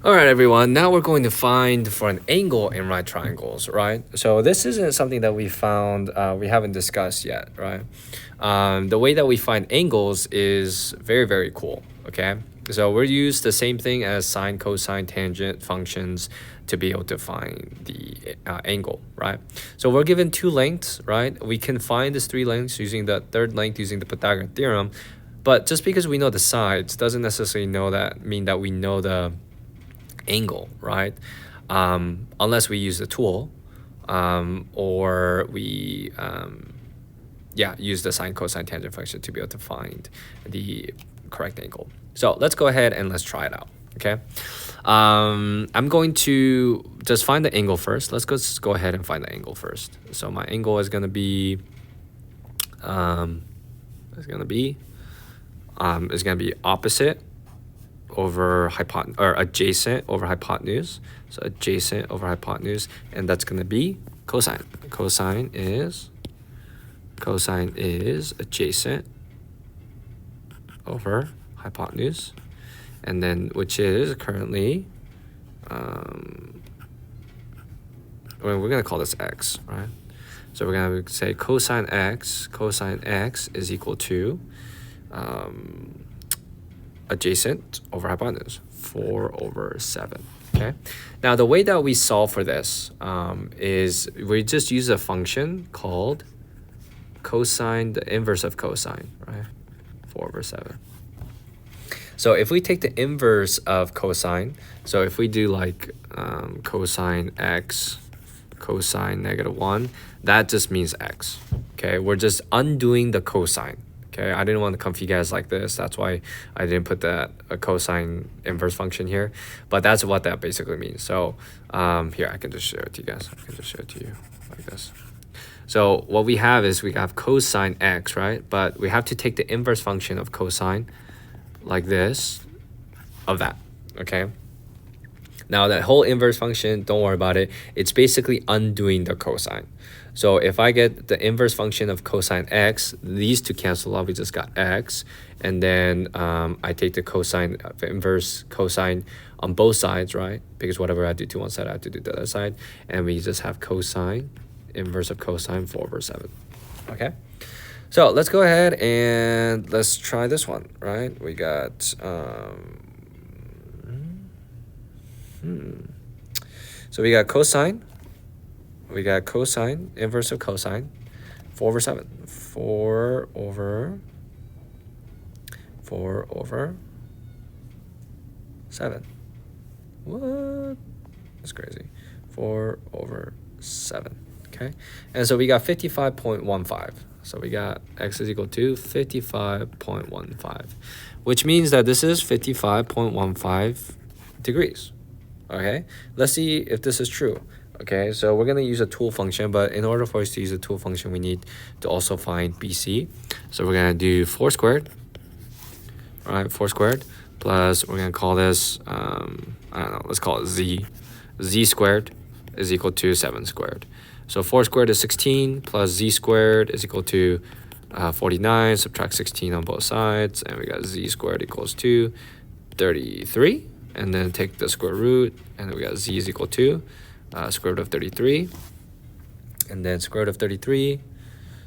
All right, everyone. Now we're going to find for an angle in right triangles, right? So this isn't something that we found, we haven't discussed yet, right? The way that we find angles is very, very cool, okay? So we'll use the same thing as sine, cosine, tangent functions to be able to find the angle, right? So we're given two lengths, right? We can find these three lengths using the third length using the Pythagorean theorem, but just because we know the sides doesn't necessarily mean that we know the angle, right? Unless we use the tool, or we use the sine, cosine, tangent function to be able to find the correct angle. So let's go ahead and let's try it out, okay? I'm going to just find the angle first. Let's go ahead and find the angle first. So my angle is going to be opposite over adjacent over hypotenuse. So adjacent over hypotenuse, and that's going to be cosine. Cosine is adjacent over hypotenuse, and then which is currently we're going to call this x, right? So we're going to say cosine x is equal to adjacent over hypotenuse, 4/7. Okay. Now the way that we solve for this is we just use a function called cosine, the inverse of cosine, right? 4/7. So if we take the inverse of cosine, so if we do like cosine x, cosine -1, that just means x. Okay, we're just undoing the cosine. Okay, I didn't want to confuse you guys like this. That's why I didn't put a cosine inverse function here. But that's what that basically means. So here, I can just show it to you guys. I can just show it to you like this. So what we have is we have cosine x, right? But we have to take the inverse function of cosine like this of that, okay? Now that whole inverse function, don't worry about it. It's basically undoing the cosine. So if I get the inverse function of cosine x, these two cancel out, we just got x. And then I take the inverse cosine on both sides, right? Because whatever I do to one side, I have to do the other side. And we just have cosine, inverse of cosine, 4/7, okay? So let's go ahead and let's try this one, right? We got, so we got cosine, inverse of cosine, 4/7, 4/7. What? That's crazy. 4/7, okay? And so we got 55.15. So we got x is equal to 55.15, which means that this is 55.15 degrees. Okay, let's see if this is true. Okay, so we're gonna use a tool function, but in order for us to use a tool function, we need to also find BC. So we're gonna do 4 squared. All right, 4 squared plus, we're gonna call this, I don't know, let's call it z. Z squared is equal to 7 squared. So 4 squared is 16 plus z squared is equal to 49. Subtract 16 on both sides, and we got z squared equals to 33. And then take the square root, and then we got z is equal to square root of 33. And then square root of 33,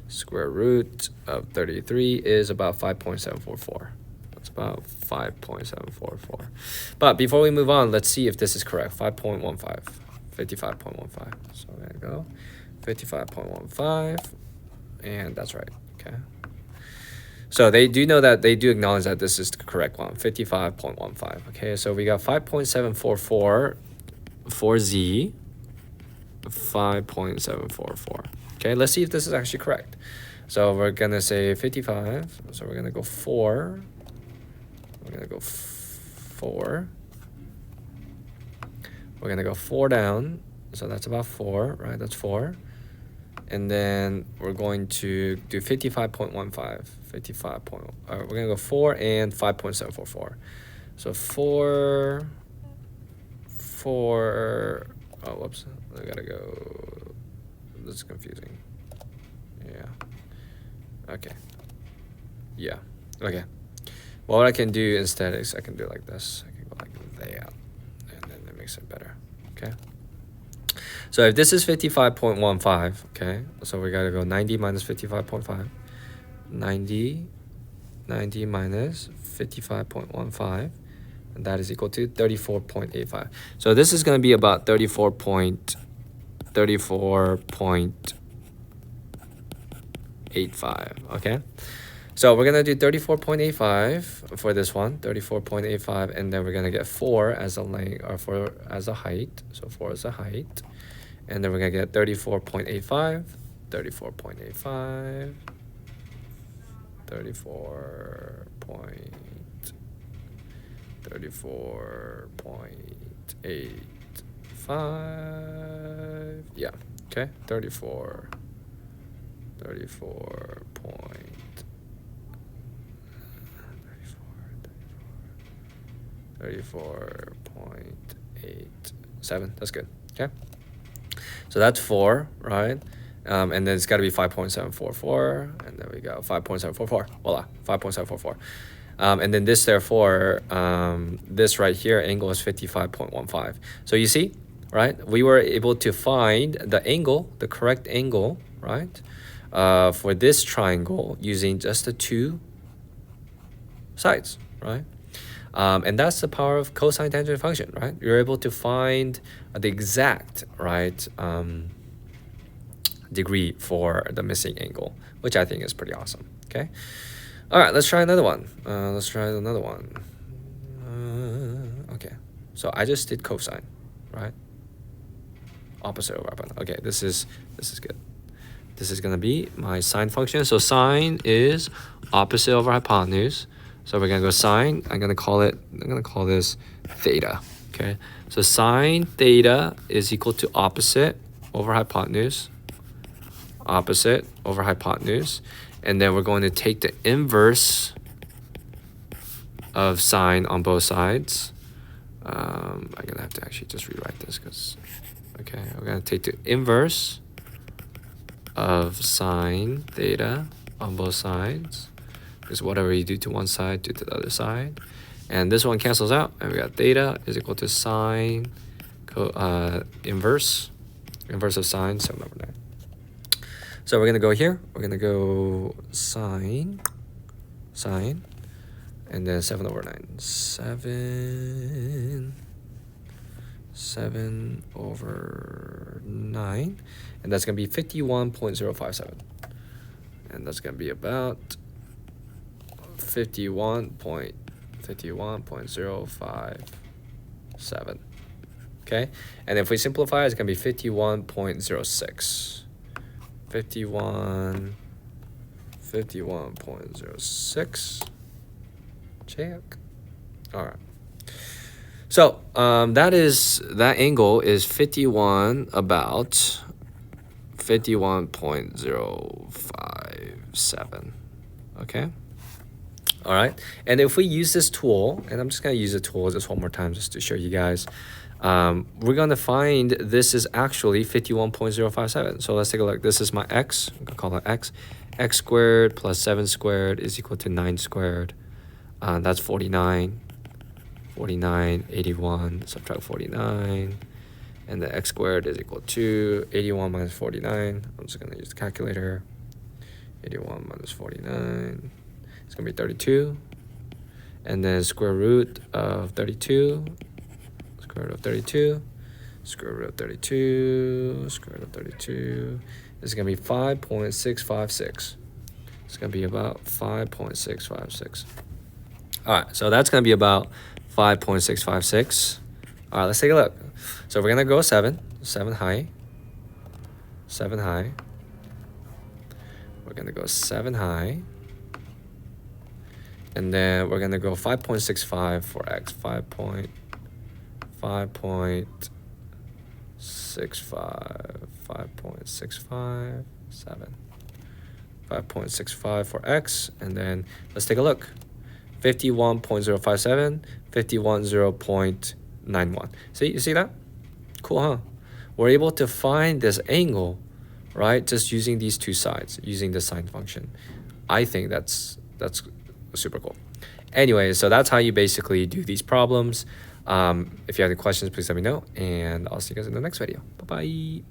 square root of 33 is about 5.744. That's about 5.744. But before we move on, let's see if this is correct. 55.15. So we're gonna go 55.15, and that's right, okay? So they do know that, they do acknowledge that this is the correct one, 55.15. Okay, so we got 5.744 for z, 5.744. Okay, let's see if this is actually correct. So we're gonna say 55. So we're gonna go 4. We're gonna go 4. We're gonna go 4 down. So that's about 4, right? That's 4. And then we're going to do 55.15. We're gonna go 4 and 5.744. So 4. Oh, whoops! I gotta go. This is confusing. Yeah. Okay. Yeah. Okay. Well, what I can do instead is I can do like this. I can go like that, and makes it better. Okay. So if this is 55.15, okay, so we gotta go 90 minus 55.5. 90 minus 55.15, and that is equal to 34.85. So this is going to be about 34.85, okay? So we're going to do 34.85 for this one, 34.85, and then we're going to get 4 as a length, or 4 as a height, so 4 as a height, and then we're going to get 34.85, 34.85, 34.85, yeah, okay, 34 point 34.87, that's good, okay? So that's 4, right? And then it's got to be 5.744, and then we go 5.744, voila, 5.744. And then this, therefore, this right here, angle is 55.15. So you see, right, we were able to find the angle, the correct angle, right, for this triangle using just the 2 sides, right? And that's the power of cosine tangent function, right? You're able to find the exact, right, degree for the missing angle, which I think is pretty awesome, okay? All right, let's try another one. Okay, so I just did cosine, right? Opposite over hypotenuse. Okay, this is good. This is gonna be my sine function. So sine is opposite over hypotenuse. So we're gonna go sine. I'm gonna call this theta. Okay. So sine theta is equal to opposite over hypotenuse. Opposite over hypotenuse. And then we're going to take the inverse of sine on both sides. I'm gonna have to actually just rewrite this because, okay, we're gonna take the inverse of sine theta on both sides, because whatever you do to one side, do to the other side. And this one cancels out, and we got theta is equal to sine inverse of sine 7/9. So we're gonna go here, we're gonna go sine, and then 7/9. 7/9, and that's gonna be 51.057, and that's gonna be about 51.057. Okay, and if we simplify, it's gonna be 51.06. 51.06. Check. All right. So that angle is 51.057. Okay. All right. And if we use this tool, and I'm just gonna use the tool just one more time just to show you guys, we're gonna find this is actually 51.057. So let's take a look. This is my x. I'm gonna call that x. X squared plus 7 squared is equal to 9 squared. That's 49. 49, 81, subtract 49, and the x squared is equal to 81 minus 49. I'm just gonna use the calculator. 81 minus 49, it's gonna be 32, and then square root of 32, square root of 32, square root of 32, square root of 32, is gonna be 5.656. It's gonna be about 5.656. All right, so that's gonna be about 5.656. All right, let's take a look. So we're gonna go 7 high. We're gonna go 7 high. And then we're gonna go 5.65 for x. 5.65, 5.65, 7. 5.65 for x, and then let's take a look. 51.057, 51.0.91. See, you see that? Cool, huh? We're able to find this angle, right? Just using these 2 sides, using the sine function. I think that's super cool. Anyway, so that's how you basically do these problems. If you have any questions, please let me know, and I'll see you guys in the next video. Bye bye.